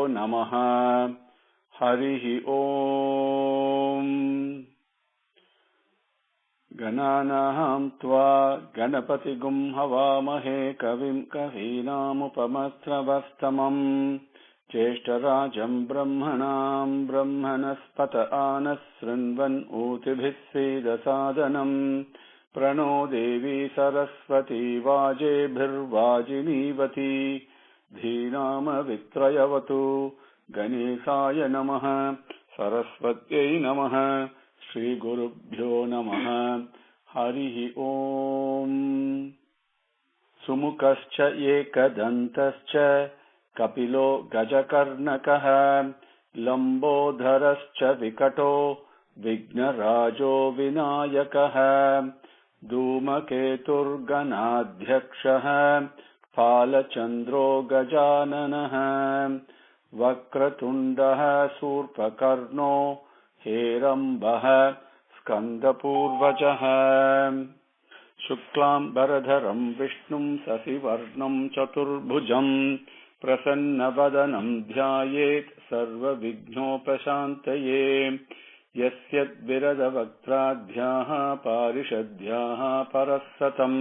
Namaha. Harihi Om. Gananaham tva Ganapatigum Havamahe Kavim Kavinamupamastravastamam Cheshtarajam Brahmanam Brahmanaspata Anasrinvan Utibhissida Sadhanam Prano Devi Saraswati Vajebhirvajinivati Dhinama Vitrayavatu Ganesaya Namaha Saraswatyai Namaha Shri Gurubhyo Namaha. Harihi Om. Sumukascha Ekadantascha Kapilo Gajakarnakaha Lambodharascha Vikato Vignarajo Vinayakaha Dhumaketur Ganadhyakshaha Phalachandro Gajananaha Vakratundaha Surpakarno Herambaha Skandapurvajaha Shuklam Baradharam Vishnum Sasivarnam Chaturbhujam Prasannavadanam Dhyayet Sarva Vignopashantaye Yasyat Viradavaktraadhyaha Parishadhyaha Parasatam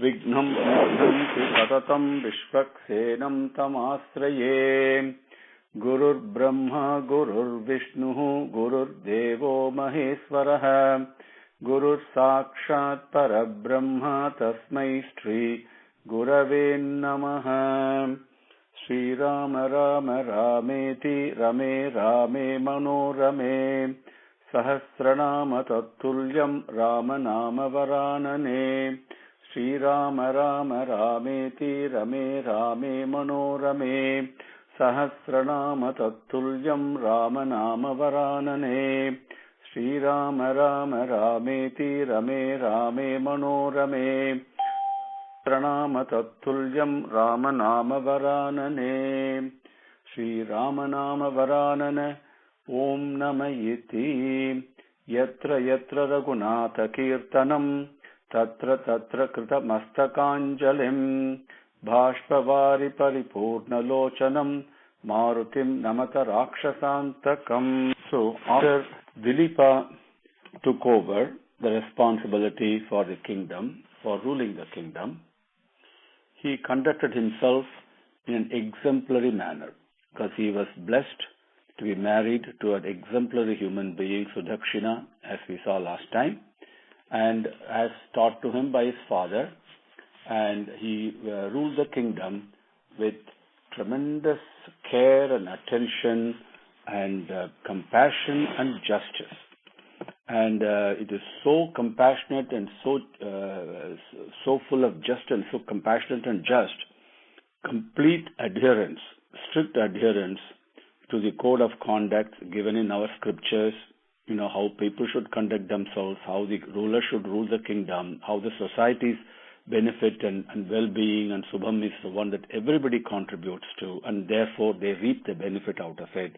Vignam Mohanti Satatam Vishvaksenam Tamasraye Gurur Brahma Gurur Vishnu Gurur Devo Maheswaraha Gurur Sakshat Parabrahma Tasmai Shri Gurave Namaha. Shri Rama Rama Rameti Rame Rame Manorame Sahasranama Tattulyam Rama Nama Varanane. Shri Rama Rama Rameti Rame Rame Manorame Sahasranama Tattulyam Rama Nama Varanane. Shri Rama Rama Rameti Rame Rame Manorame Pranama Tattulyam Rama Nama Varanane. Shri Rama Nama Varanane Om Namayiti Yatra Yatra Raghunatha Kirtanam Tatra Tatra Krita Mastakanjalim Bhashpavari Paripurna Lochanam Marutim Namata Rakshasantakam. So after Dileepa took over the responsibility for the kingdom, for ruling the kingdom, he conducted himself in an exemplary manner because he was blessed to be married to an exemplary human being, Sudakshina, as we saw last time, and as taught to him by his father, and he ruled the kingdom with tremendous care and attention and compassion and justice. And it is so compassionate and so full of justice and so compassionate and just, complete adherence, strict adherence to the code of conduct given in our scriptures, how people should conduct themselves, how the ruler should rule the kingdom, how the society's benefit and well-being and Subham is the one that everybody contributes to, and therefore they reap the benefit out of it.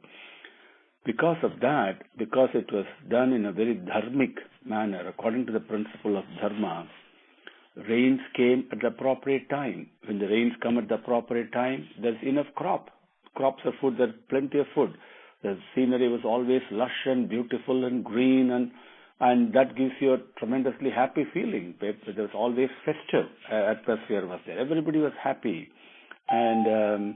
Because of that, because it was done in a very dharmic manner, according to the principle of dharma, rains came at the appropriate time. When the rains come at the appropriate time, there's enough crop. Crops are food, there's plenty of food. The scenery was always lush and beautiful and green, and that gives you a tremendously happy feeling. There was always festive atmosphere was there. Everybody was happy. And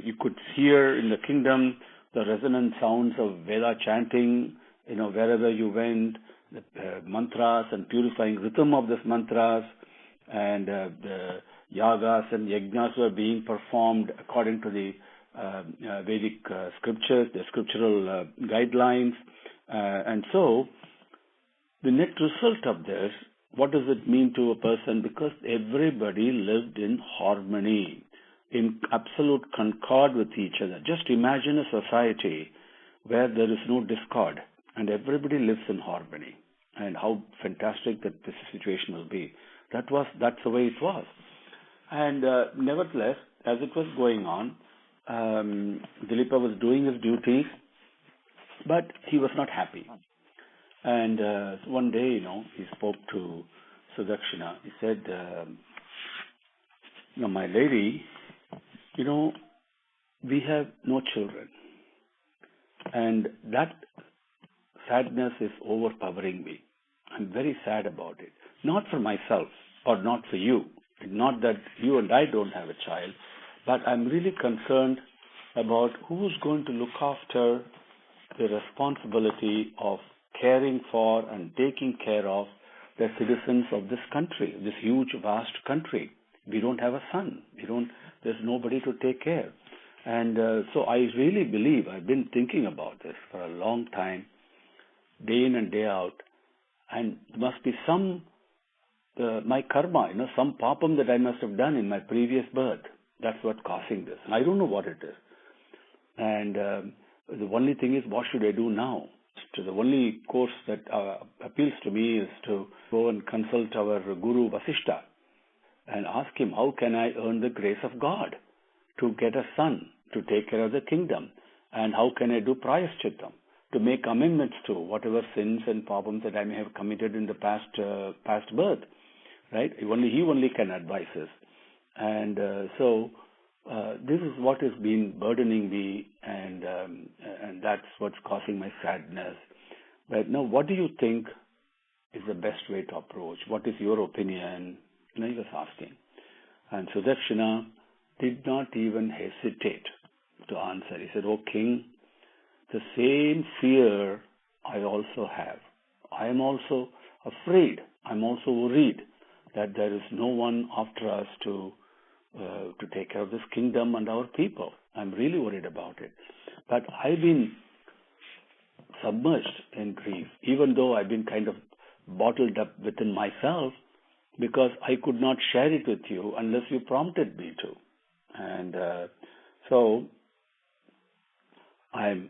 you could hear in the kingdom the resonant sounds of Veda chanting, wherever you went, the mantras and purifying rhythm of these mantras, and the yagas and yajnas were being performed according to the Vedic scriptures, the scriptural guidelines. And so, the net result of this, what does it mean to a person? Because everybody lived in harmony, in absolute concord with each other. Just imagine a society where there is no discord and everybody lives in harmony, and how fantastic that this situation will be. That's the way it was. And nevertheless, as it was going on, Dileepa was doing his duties, but he was not happy. And one day, he spoke to Sudakshina. He said, my lady, we have no children. And that sadness is overpowering me. I'm very sad about it. Not for myself or not for you. Not that you and I don't have a child, but I'm really concerned about who's going to look after the responsibility of caring for and taking care of the citizens of this country, this huge, vast country. We don't have a son. There's nobody to take care. And so I really believe, I've been thinking about this for a long time, day in and day out, and there must be some, my karma, some papam that I must have done in my previous birth. That's what's causing this. And I don't know what it is. And the only thing is, what should I do now? So the only course that appeals to me is to go and consult our Guru Vasishta and ask him, how can I earn the grace of God to get a son, to take care of the kingdom? And how can I do prayashchittam, to make amendments to whatever sins and problems that I may have committed in the past birth, right? He only can advise us. And so this is what has been burdening me, and that's what's causing my sadness. But now, what do you think is the best way to approach? What is your opinion? He was asking. And Sudakshina did not even hesitate to answer. He said, "Oh king, the same fear I also have. I am also afraid. I'm also worried that there is no one after us to take care of this kingdom and our people. I'm really worried about it. But I've been submerged in grief, even though I've been kind of bottled up within myself, because I could not share it with you unless you prompted me to. And so I'm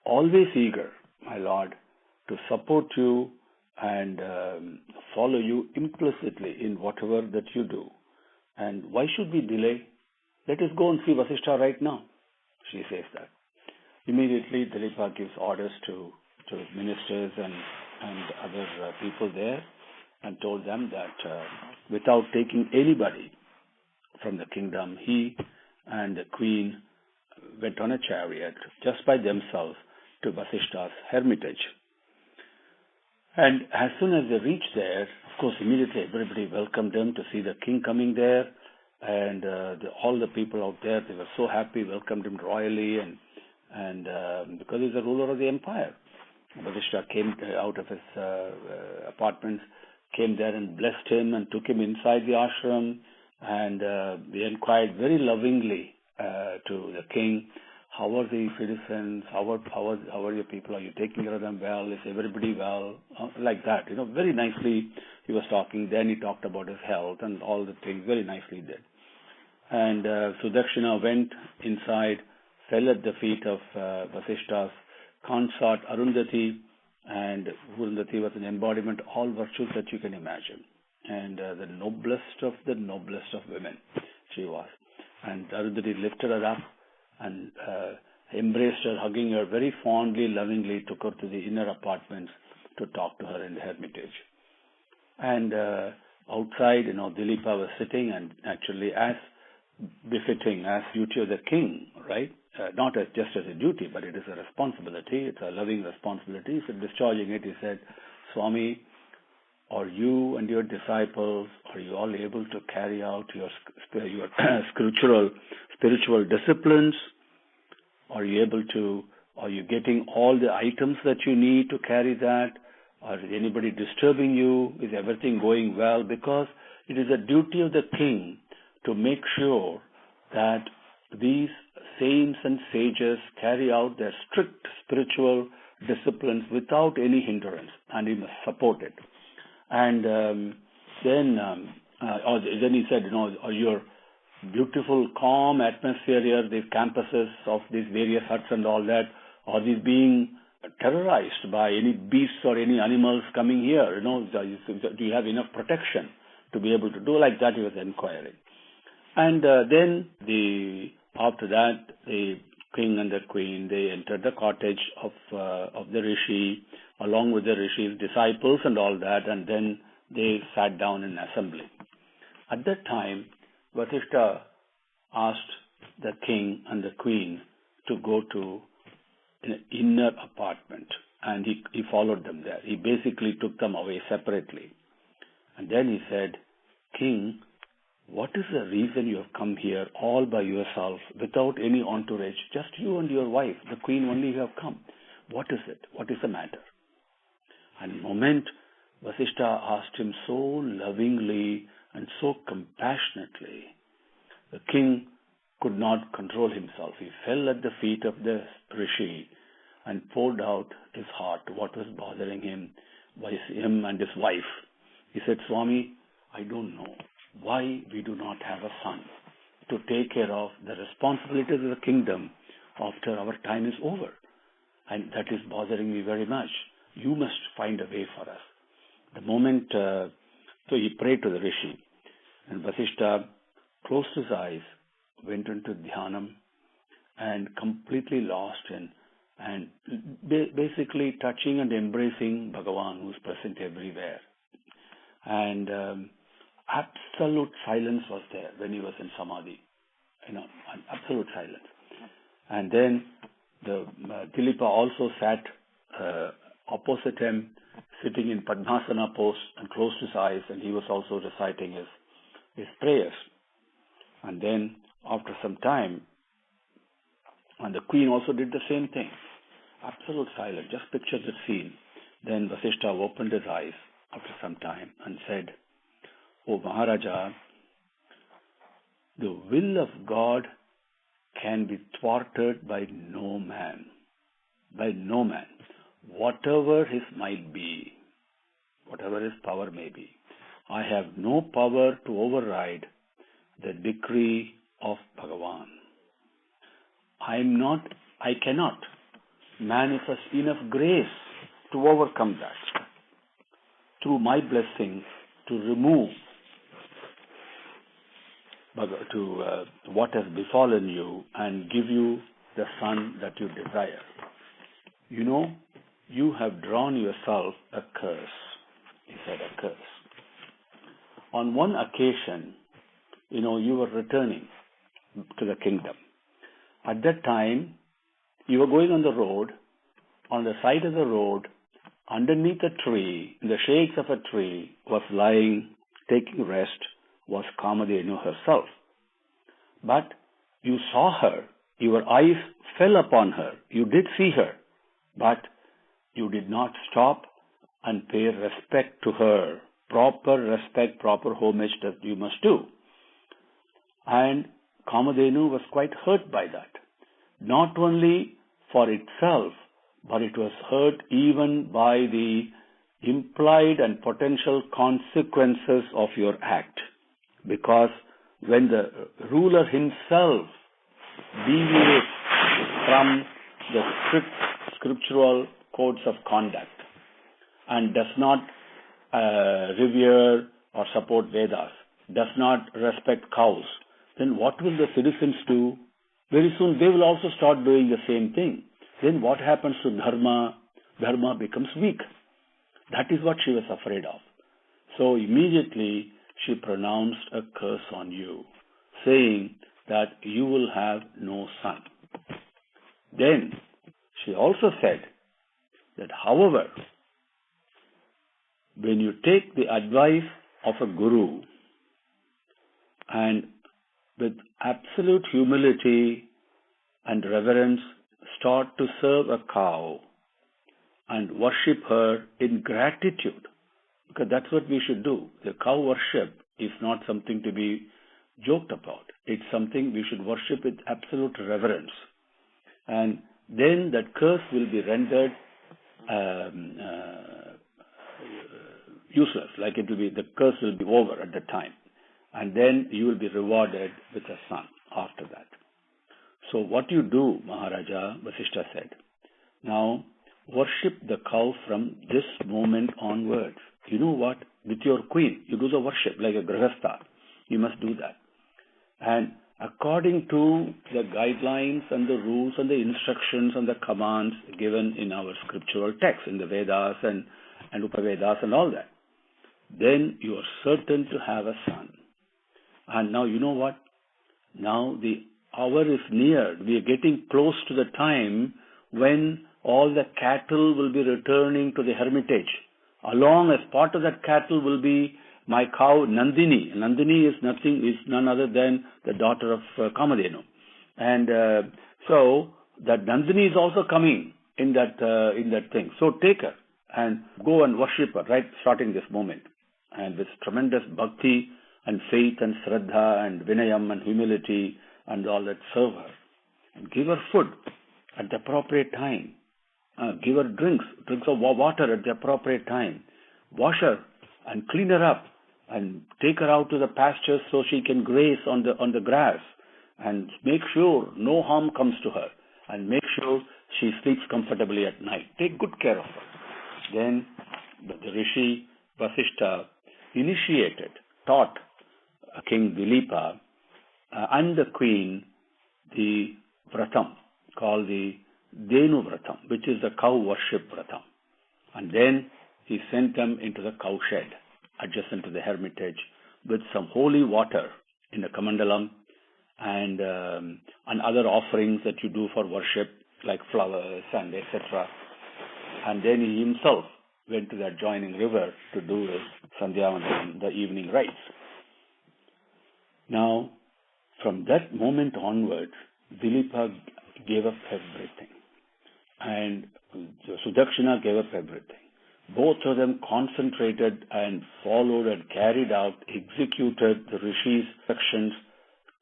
always eager, my Lord, to support you and follow you implicitly in whatever that you do. And why should we delay? Let us go and see Vasishta right now." She says that. Immediately, Dileepa gives orders to ministers and other people there, and told them that without taking anybody from the kingdom, he and the queen went on a chariot just by themselves to Vasishta's hermitage. And as soon as they reached there, of course, immediately everybody welcomed them to see the king coming there. And all the people out there, they were so happy, welcomed him royally, and because he's the ruler of the empire. Vasishta came out of his apartments, came there and blessed him and took him inside the ashram, and they inquired very lovingly to the king, how are the citizens, how are your people, are you taking care of them well, is everybody well, like that, very nicely he was talking. Then he talked about his health and all the things, very nicely did. And Sudakshina went inside, fell at the feet of Vasishta's consort Arundhati, and Arundhati was an embodiment of all virtues that you can imagine, and the noblest of women she was. And Arundhati lifted her up and embraced her, hugging her very fondly, lovingly, took her to the inner apartments to talk to her in the hermitage. And outside, Dileepa was sitting, and actually as befitting, as duty of the king, right? Not just as a duty, but it is a responsibility. It's a loving responsibility. So discharging it, he said, "Swami, are you and your disciples, are you all able to carry out your spiritual disciplines? Are you getting all the items that you need to carry that? Or is anybody disturbing you? Is everything going well?" Because it is a duty of the king to make sure that these saints and sages carry out their strict spiritual disciplines without any hindrance, and he must support it. And then he said, your beautiful, calm atmosphere here, these campuses of these various huts and all that, are these being terrorized by any beasts or any animals coming here? Do you have enough protection to be able to do like that? He was inquiring. And then after that, the king and the queen, they entered the cottage of the rishi, along with the rishi's disciples and all that, and then they sat down in assembly. At that time, Vasishta asked the king and the queen to go to an inner apartment, and he followed them there. He basically took them away separately. And then he said, King, what is the reason you have come here all by yourself without any entourage? Just you and your wife, the queen only you have come. What is it? What is the matter? And the moment Vasishtha asked him so lovingly and so compassionately, the king could not control himself. He fell at the feet of the rishi and poured out his heart, what was bothering him and his wife. He said, Swami, I don't know why we do not have a son to take care of the responsibilities of the kingdom after our time is over. And that is bothering me very much. You must find a way for us. The moment, so he prayed to the rishi, and Vasishtha closed his eyes, went into dhyanam, and completely lost and basically touching and embracing Bhagavan, who is present everywhere. And absolute silence was there when he was in samadhi, absolute silence. And then the Dileepa also sat opposite him, sitting in Padmasana pose, and closed his eyes, and he was also reciting his prayers. And then after some time, and the queen also did the same thing. Absolute silence. Just picture the scene. Then Vasishtha opened his eyes after some time and said, O Maharaja, the will of God can be thwarted by no man. By no man. Whatever his might be, whatever his power may be, I have no power to override the decree of Bhagavan. I cannot manifest enough grace to overcome that. Through my blessing, to remove what has befallen you and give you the son that you desire. You know, you have drawn yourself a curse. He said, a curse. On one occasion, you were returning to the kingdom. At that time, you were going on the road. On the side of the road, underneath a tree, in the shades of a tree, was lying, taking rest, was Kamadhenu herself. But you saw her. Your eyes fell upon her. You did see her. But you did not stop and pay respect to her. Proper respect, proper homage that you must do. And Kamadhenu was quite hurt by that. Not only for itself, but it was hurt even by the implied and potential consequences of your act. Because when the ruler himself deviates from the strict scriptural codes of conduct and does not revere or support Vedas, does not respect cows, then what will the citizens do? Very soon they will also start doing the same thing. Then what happens to dharma? Dharma becomes weak. That is what she was afraid of. So immediately she pronounced a curse on you, saying that you will have no son. Then she also said that, however, when you take the advice of a guru and with absolute humility and reverence start to serve a cow and worship her in gratitude, because that's what we should do. The cow worship is not something to be joked about. It's something we should worship with absolute reverence. And then that curse will be rendered useless, like the curse will be over at the time. And then you will be rewarded with a son after that. So what you do, Maharaja, Vasishtha said, now worship the cow from this moment onwards. You know what? With your queen, you do the worship like a grihastha. You must do that. And according to the guidelines and the rules and the instructions and the commands given in our scriptural texts, in the Vedas and Upavedas and all that, then you are certain to have a son. And now you know what? Now the hour is near. We are getting close to the time when all the cattle will be returning to the hermitage. Along as part of that cattle will be my cow Nandini. Nandini is none other than the daughter of Kamadhenu. And so that Nandini is also coming in that thing. So take her and go and worship her, right, starting this moment. And with tremendous bhakti and faith and shraddha and vinayam and humility and all that, serve her. And give her food at the appropriate time. Give her drinks of water at the appropriate time. Wash her and clean her up and take her out to the pastures so she can graze on the grass. And make sure no harm comes to her. And make sure she sleeps comfortably at night. Take good care of her. Then the Rishi Vasishtha taught King Dileepa and the queen the vratam called the Denu vratam, which is the cow worship vratam. And then he sent them into the cow shed adjacent to the hermitage with some holy water in the kamandalam and other offerings that you do for worship like flowers and etc. And then he himself went to the adjoining river to do his Sandhyavandanam, the evening rites. Now, from that moment onwards, Dileepa gave up everything. And Sudakshina gave up everything. Both of them concentrated and followed and carried out, executed the Rishi's instructions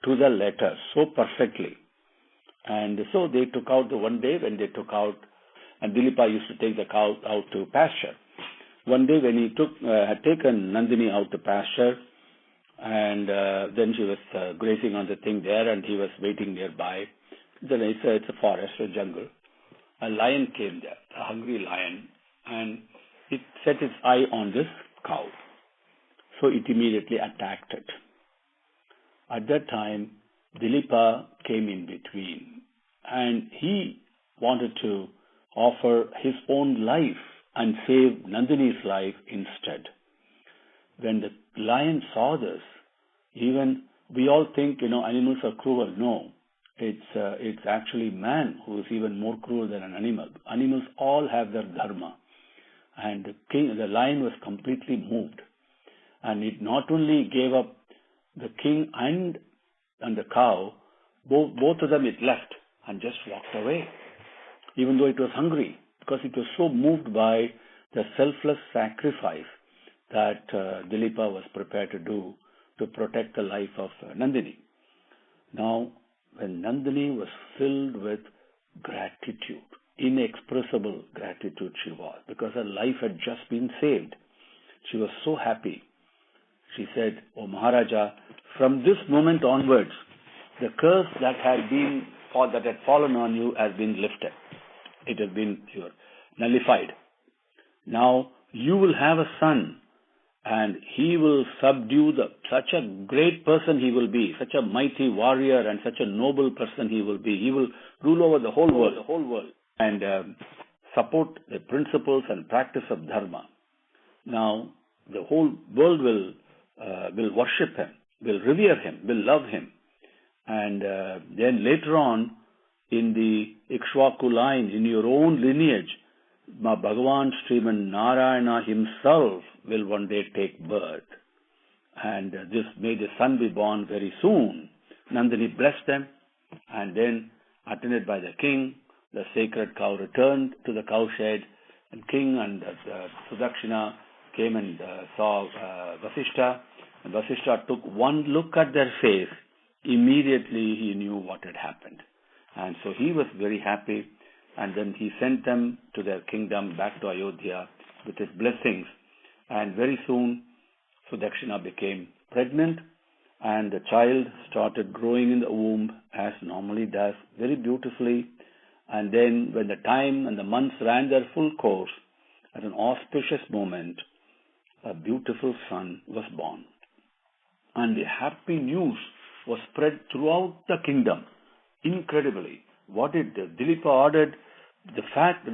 to the letter so perfectly. And so they took out the one day when they took out, and Dileepa used to take the cow out to pasture. One day when he had taken Nandini out to pasture, and then she was grazing on the thing there, and he was waiting nearby. Then it's a forest, a jungle. A lion came there, a hungry lion, and it set its eye on this cow. So it immediately attacked it. At that time, Dileepa came in between, and he wanted to offer his own life and save Nandini's life instead. When the lion saw this, even we all think, animals are cruel. No, it's actually man who is even more cruel than an animal. Animals all have their dharma. And the lion was completely moved. And it not only gave up the king and the cow, both of them it left and just walked away, even though it was hungry, because it was so moved by the selfless sacrifice that Dileepa was prepared to do to protect the life of Nandini. Now, when Nandini was filled with gratitude, inexpressible gratitude she was, because her life had just been saved. She was so happy. She said, "Oh Maharaja, from this moment onwards, the curse that had fallen on you has been lifted. It has been nullified. Now you will have a son, and he will subdue such a great person he will be, such a mighty warrior and such a noble person he will be. He will rule over the whole world, and support the principles and practice of dharma. Now the whole world will worship him, will revere him, will love him." And then later on, in the Ikshvaku line, in your own lineage, Bhagavan Sriman Narayana himself will one day take birth. And may the son be born very soon. Nandini blessed them, and then, attended by the king, the sacred cow returned to the cowshed, and king and Sudakshina came and saw Vasishtha, and Vasishtha took one look at their face. Immediately he knew what had happened. And so he was very happy, and then he sent them to their kingdom back to Ayodhya with his blessings. And very soon Sudakshina became pregnant, and the child started growing in the womb as normally does, very beautifully. And then when the time and the months ran their full course, at an auspicious moment, a beautiful son was born. And the happy news was spread throughout the kingdom. Incredibly. What did Dileepa ordered? The fact, the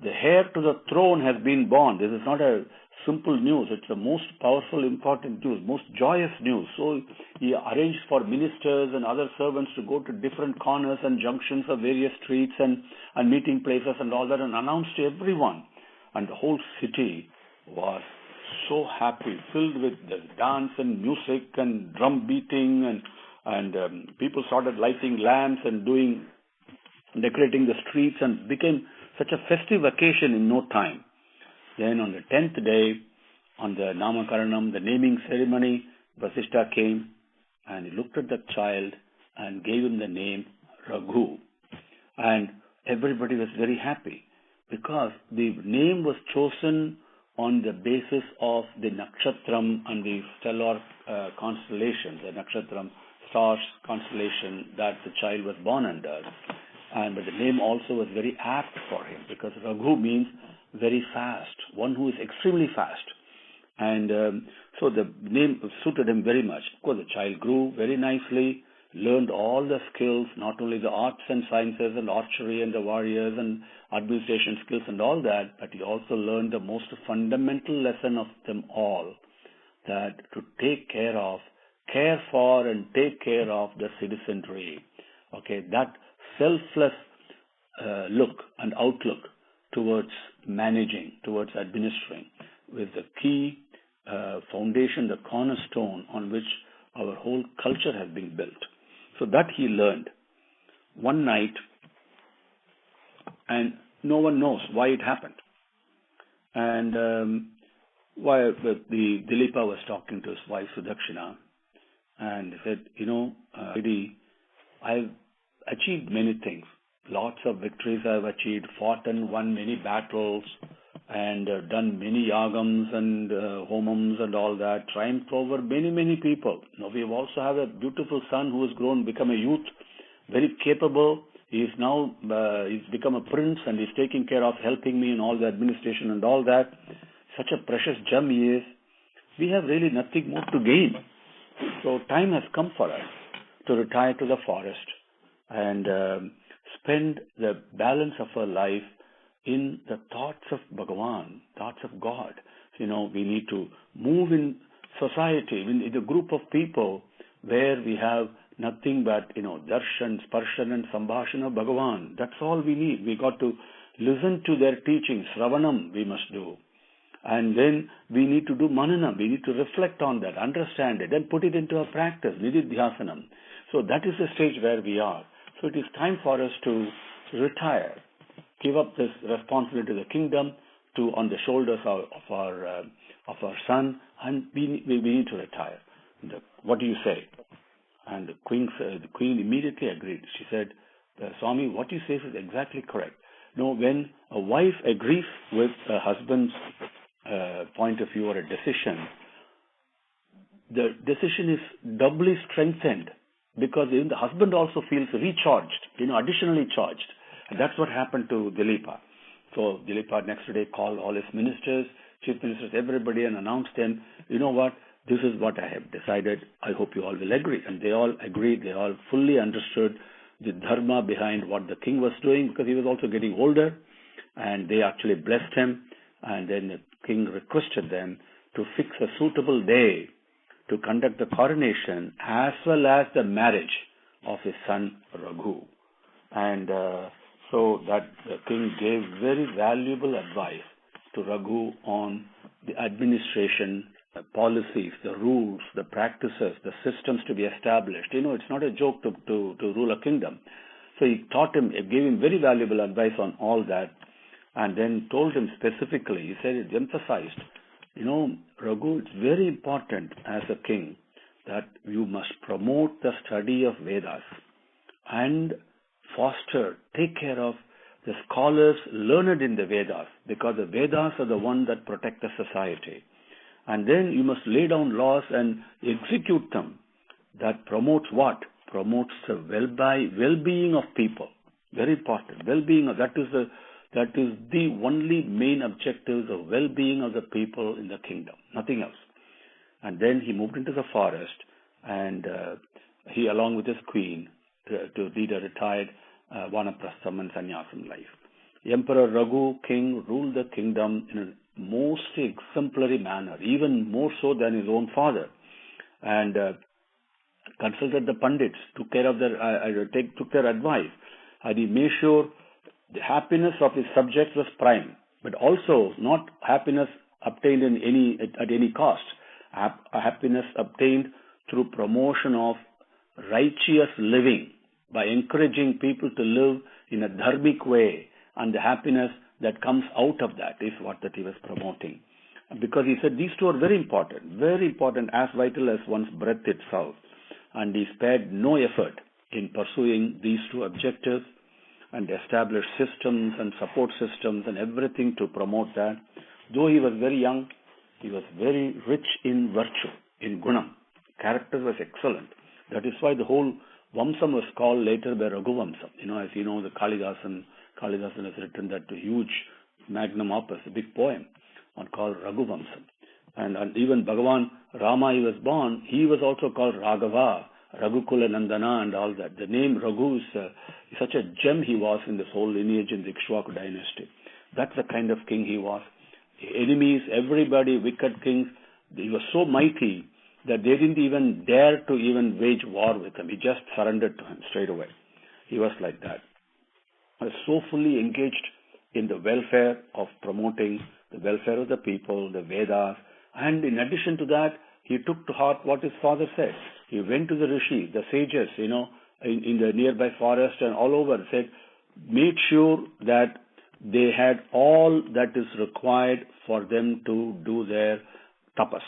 the heir to the throne has been born. This is not a simple news. It's the most powerful, important news, most joyous news. So he arranged for ministers and other servants to go to different corners and junctions of various streets and meeting places and all that, and announce to everyone. And the whole city was so happy, filled with the dance and music and drum beating, and people started lighting lamps and decorating the streets, and became such a festive occasion in no time. Then on the 10th day, on the Namakaranam, the naming ceremony, Vasishtha came and he looked at the child and gave him the name Raghu. And everybody was very happy because the name was chosen on the basis of the nakshatram and the stellar constellation, the nakshatram stars constellation that the child was born under. But the name also was very apt for him because Raghu means very fast, one who is extremely fast. And so the name suited him very much. Of course, the child grew very nicely, learned all the skills, not only the arts and sciences and archery and the warriors and administration skills and all that, but he also learned the most fundamental lesson of them all, that to care for and take care of the citizenry. Okay, that selfless look and outlook towards managing, towards administering, with the key foundation, the cornerstone on which our whole culture has been built. So that he learned one night, and no one knows why it happened. And why the Dileepa was talking to his wife Sudakshina, and he said, I've achieved many things. Lots of victories I've achieved, fought and won many battles, and done many yagams and homams and all that, triumphed over many, many people. Now we also have a beautiful son who has grown, become a youth, very capable. He is now, he's become a prince and he's taking care of helping me in all the administration and all that. Such a precious gem he is. We have really nothing more to gain. So time has come for us to retire to the forest and spend the balance of our life in the thoughts of Bhagavan, thoughts of God. We need to move in society, in a group of people where we have nothing but, darshan, sparshan and sambhashan of Bhagavan. That's all we need. We got to listen to their teachings. Sravanam we must do. And then we need to do mananam. We need to reflect on that, understand it, and put it into our practice, nididhyasanam. So that is the stage where we are. So it is time for us to retire, give up this responsibility to the kingdom on the shoulders of our son, and we need to retire. What do you say? And the queen immediately agreed. She said, Swami, what you say is exactly correct. When a wife agrees with a husband's point of view or a decision, the decision is doubly strengthened, because even the husband also feels recharged, additionally charged. And that's what happened to Dileepa. So Dileepa next day called all his ministers, chief ministers, everybody, and announced them, what, this is what I have decided. I hope you all will agree. And they all agreed. They all fully understood the dharma behind what the king was doing, because he was also getting older. And they actually blessed him. And then the king requested them to fix a suitable day to conduct the coronation as well as the marriage of his son Raghu. And so that the king gave very valuable advice to Raghu on the administration, the policies, the rules, the practices, the systems to be established. It's not a joke to rule a kingdom. So he gave him very valuable advice on all that, and then told him specifically, he said, it emphasized, Raghu, it's very important as a king that you must promote the study of Vedas and take care of the scholars learned in the Vedas, because the Vedas are the one that protect the society. And then you must lay down laws and execute them. That promotes what? Promotes the well-being of people. Very important. Well-being, that is the only main objective, the well-being of the people in the kingdom, nothing else. And then he moved into the forest, and he, along with his queen, to lead a retired vanaprastham and sannyasam life. Emperor Raghu, king, ruled the kingdom in a most exemplary manner, even more so than his own father, and consulted the pandits, took care of took their advice, and he made sure the happiness of his subjects was prime, but also not happiness obtained at any cost. Happiness obtained through promotion of righteous living, by encouraging people to live in a dharmic way, and the happiness that comes out of that is what that he was promoting. Because he said these two are very important, as vital as one's breath itself. And he spared no effort in pursuing these two objectives and established systems and support systems and everything to promote that. Though he was very young, he was very rich in virtue, in gunam. Character was excellent. That is why the whole Vamsam was called later by Raghu Vamsam. As you know, the Kalidasan has written that huge magnum opus, a big poem called Raghu Vamsam. And even Bhagavan, Rama, he was born, he was also called Raghava, Raghukula Nandana and all that. The name Raghu is such a gem he was in this whole lineage in the Ikshvaku dynasty. That's the kind of king he was. Enemies, everybody, wicked kings, he was so mighty that they didn't even dare to even wage war with him. He just surrendered to him straight away. He was like that. He was so fully engaged in the welfare of promoting the welfare of the people, the Vedas, and in addition to that, he took to heart what his father said. He went to the rishis, the sages, in the nearby forest and all over, said, made sure that they had all that is required for them to do their tapas,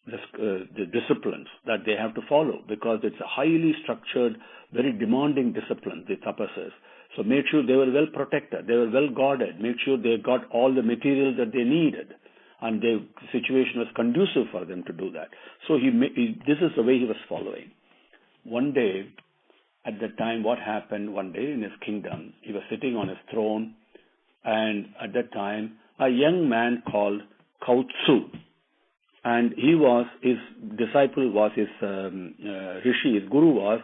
the disciplines that they have to follow, because it's a highly structured, very demanding discipline, the tapasas. So made sure they were well protected, they were well guarded, made sure they got all the material that they needed, and the situation was conducive for them to do that. So this is the way he was following. One day, at the time, what happened one day in his kingdom, he was sitting on his throne, and at that time, a young man called Kautsu, and his disciple was his rishi, his guru was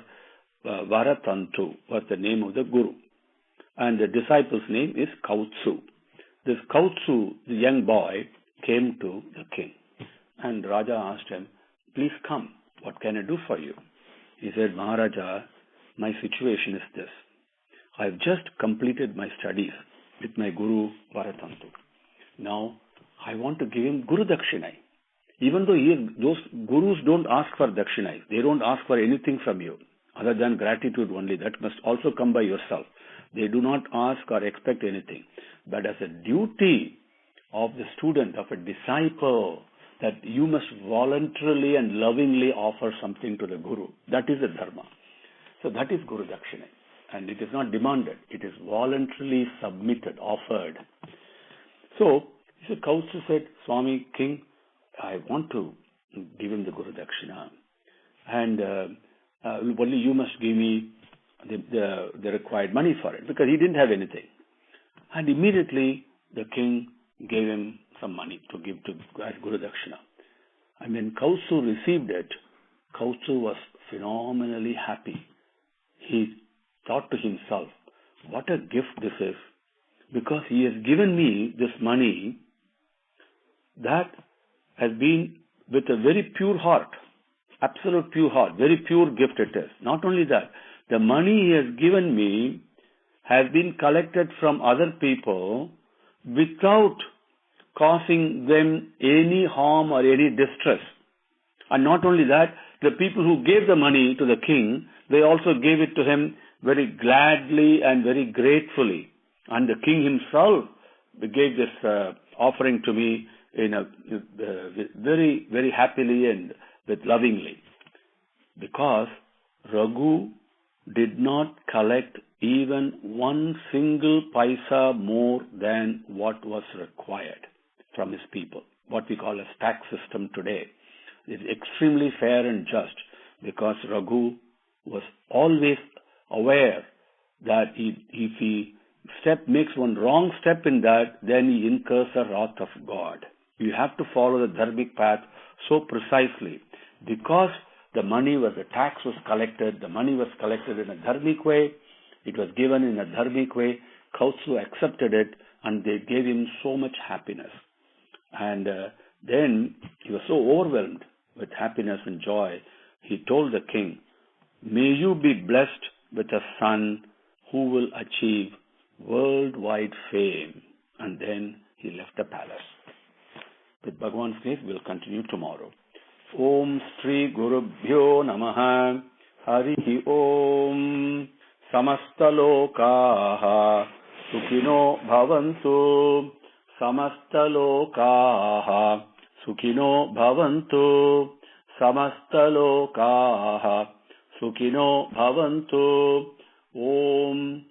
Varatantu, was the name of the guru. And the disciple's name is Kautsu. This Kautsu, the young boy, came to the king. And Raja asked him, please come, what can I do for you? He said, Maharaja, my situation is this. I have just completed my studies with my guru Varatantu. Now, I want to give him Guru Dakshinai. Even though those gurus don't ask for Dakshinai, they don't ask for anything from you, other than gratitude only. That must also come by yourself. They do not ask or expect anything. But as a duty of the student, of a disciple, that you must voluntarily and lovingly offer something to the guru. That is the dharma. So that is Guru Dakshinai. And it is not demanded. It is voluntarily submitted, offered. So, Kautsu said, Swami, King, I want to give him the Guru Dakshina. And only you must give me the required money for it, because he didn't have anything. And immediately the king gave him some money to give to Guru Dakshina. And when Kautsu received it, Kautsu was phenomenally happy. He thought to himself, what a gift this is, because he has given me this money that has been with a very pure heart, absolute pure heart, very pure gift it is. Not only that, the money he has given me has been collected from other people without causing them any harm or any distress. And not only that, the people who gave the money to the king, they also gave it to him very gladly and very gratefully. And the king himself gave this offering to me in a very, very happily and with lovingly. Because Raghu did not collect even one single paisa more than what was required from his people. What we call a tax system today is extremely fair and just, because Raghu was always aware that if he makes one wrong step in that, then he incurs the wrath of God. You have to follow the dharmic path so precisely, because the tax was collected, the money was collected in a dharmic way, it was given in a dharmic way, Kautsu accepted it, and they gave him so much happiness. And then he was so overwhelmed with happiness and joy, he told the king, "May you be blessed with a son who will achieve worldwide fame." And then he left the palace. With Bhagavan's grace, we'll continue tomorrow. Om Shri Gurubhyo Namaha. Harihi Om. Samastalokaha Sukhino Bhavantu. Samastalokaha Sukhino Bhavantu. Samastalokaha Sukhino Bhavantu. Om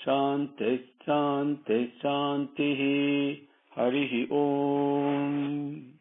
Shanti Shanti Shanti. Harihi Om.